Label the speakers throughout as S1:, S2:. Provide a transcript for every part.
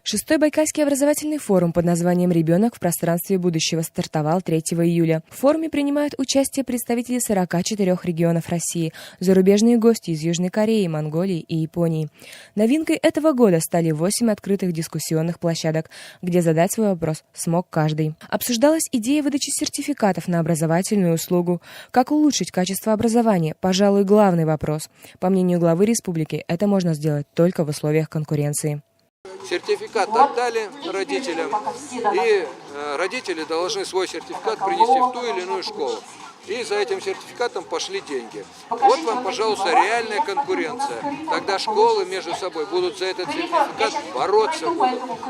S1: Шестой Байкальский образовательный форум под названием «Ребенок в пространстве будущего» стартовал 3 июля. В форуме принимают участие представители 44 регионов России, зарубежные гости из Южной Кореи, Монголии и Японии. Новинкой этого года стали 8 открытых дискуссионных площадок, где задать свой вопрос смог каждый. Обсуждалась идея выдачи сертификатов на образовательную услугу. Как улучшить качество образования? Пожалуй, главный вопрос. По мнению главы республики, это можно сделать только в условиях конкуренции.
S2: Сертификат отдали родителям, и родители должны свой сертификат принести в ту или иную школу. И за этим сертификатом пошли деньги. Вот вам, пожалуйста, реальная конкуренция. Тогда школы между собой будут за этот сертификат бороться.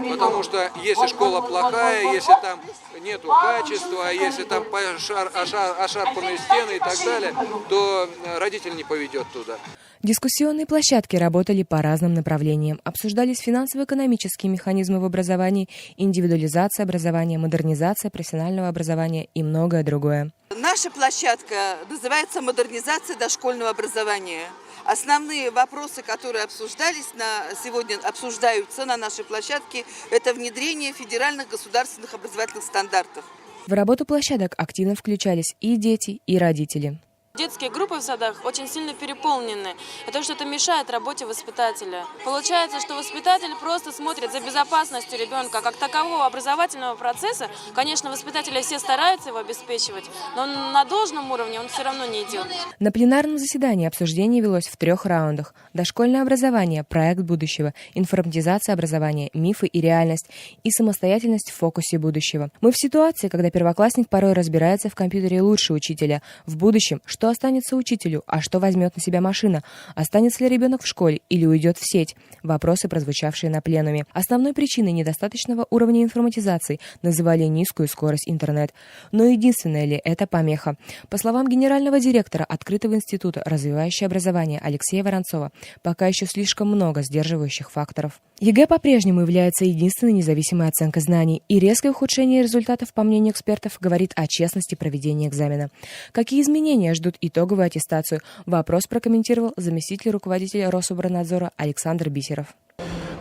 S2: Потому что если школа плохая, если там нету качества, если там ошарпанные стены и так далее, то родитель не поведет туда.
S1: Дискуссионные площадки работали по разным направлениям. Обсуждались финансово-экономические механизмы в образовании, индивидуализация образования, модернизация профессионального образования и многое другое.
S3: Наша площадка называется «Модернизация дошкольного образования». Основные вопросы, которые сегодня обсуждаются на нашей площадке, это внедрение федеральных государственных образовательных стандартов.
S1: В работу площадок активно включались и дети, и родители.
S4: Детские группы в садах очень сильно переполнены, и то, что это мешает работе воспитателя. Получается, что воспитатель просто смотрит за безопасностью ребенка, как такового образовательного процесса. Конечно, воспитатели все стараются его обеспечивать, но на должном уровне он все равно не идет.
S1: На пленарном заседании обсуждение велось в 3 раундах. Дошкольное образование, проект будущего, информатизация образования, мифы и реальность и самостоятельность в фокусе будущего. Мы в ситуации, когда первоклассник порой разбирается в компьютере лучше учителя. В будущем, что останется учителю, а что возьмет на себя машина? Останется ли ребенок в школе или уйдет в сеть? Вопросы, прозвучавшие на пленуме. Основной причиной недостаточного уровня информатизации называли низкую скорость интернет. Но единственная ли это помеха? По словам генерального директора Открытого института «Развивающее образование» Алексея Воронцова, пока еще слишком много сдерживающих факторов. ЕГЭ по-прежнему является единственной независимой оценкой знаний, и резкое ухудшение результатов, по мнению экспертов, говорит о честности проведения экзамена. Какие изменения ждут итоговую аттестацию? Вопрос прокомментировал заместитель руководителя Рособорнадзора Александр Бисеров.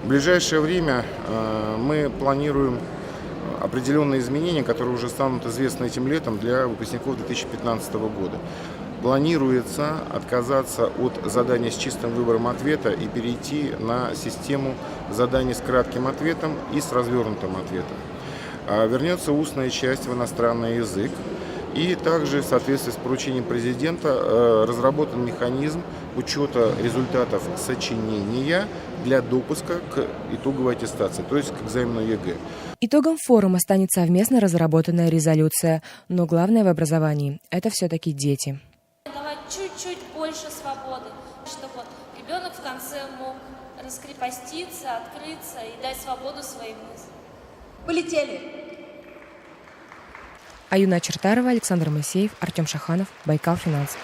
S5: В ближайшее время мы планируем определенные изменения, которые уже станут известны этим летом для выпускников 2015 года. Планируется отказаться от задания с чистым выбором ответа и перейти на систему заданий с кратким ответом и с развернутым ответом. Вернется устная часть в иностранный язык. И также в соответствии с поручением президента разработан механизм учета результатов сочинения для допуска к итоговой аттестации, то есть к экзамену ЕГЭ.
S1: Итогом форума станет совместно разработанная резолюция. Но главное в образовании – это все-таки дети.
S6: Давать чуть-чуть больше свободы, чтобы ребенок в конце мог раскрепоститься, открыться и дать свободу своим мыслям.
S7: Полетели!
S1: Аюна Чертарова, Александр Моисеев, Артем Шаханов, Байкал Финанс.